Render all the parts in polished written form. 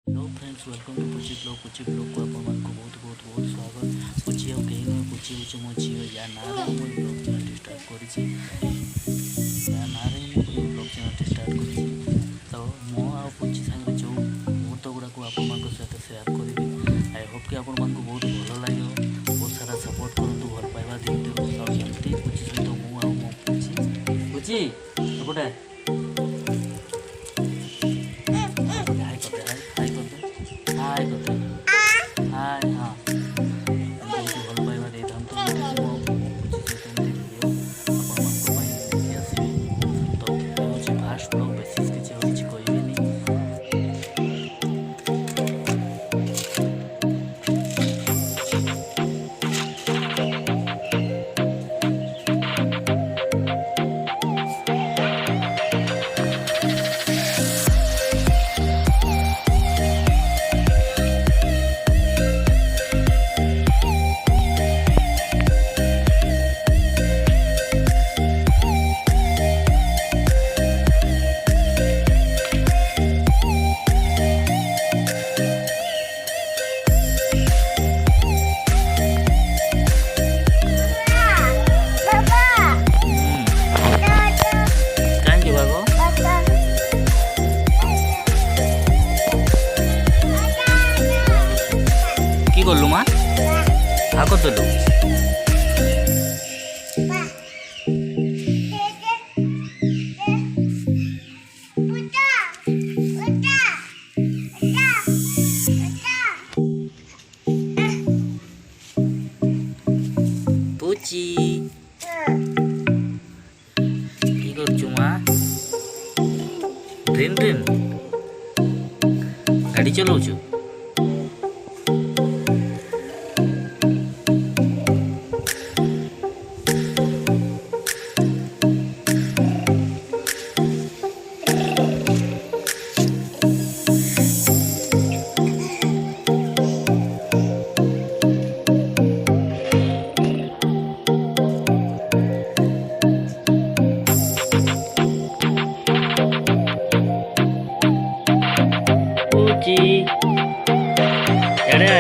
Hello friends, welcome to Puchi blog को अपन को बहुत बहुत बहुत स्वागत। पुची और कहीं नहीं पुची हूँ मो झील या ना मुझे ब्लॉग चैनल स्टार्ट करी या ना मुझे ब्लॉग चैनल स्टार्ट करी तो मो आ पुची सागर जो मुहूर्त गुड़ा को आपण सहित सेयार करी। आई होप कि आपण को बहुत भल लगे, बहुत सारा सपोर्ट करूँ, भल पाइबा दिखते आमती पुची सहित मो पुची एपटे हाय करते हाय हाँ एमती भल पाइबा दे था तो बुझी सहित भिडियो आपण आसवि तो हूँ फास्ट ब्लॉग बेसिस किसी कहबेनि। কি করলু মা হা করতেলু পুচি কি করছু মা? ড্রিম ড্রিম গাড়ি চলাউছু? पुची एड़े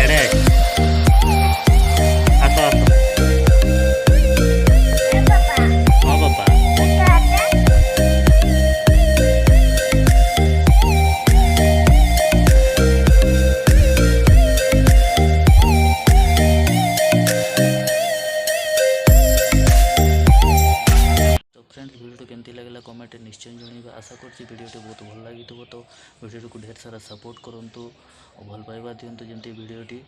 एड़े आसो आसो हाँ पापा तो फ्रेंड्स वीडियो केमती लगेगा कमेंट निश्चय जन। आशा करछि वीडियोटी बहुत भल लगी तो वीडियो को ढेर सारा सपोर्ट करूँ और भल पाइबा दिंतु जमी वीडियोटी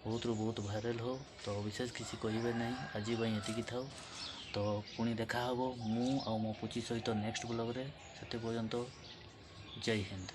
बहुत बहुत भाइराल हो। तो विशेष किसी कहे ना आज ये था तो पुणी देखा मु आ मो पुची सहित नेक्स्ट ब्लॉग रे। से पर्यंत जय हिंद।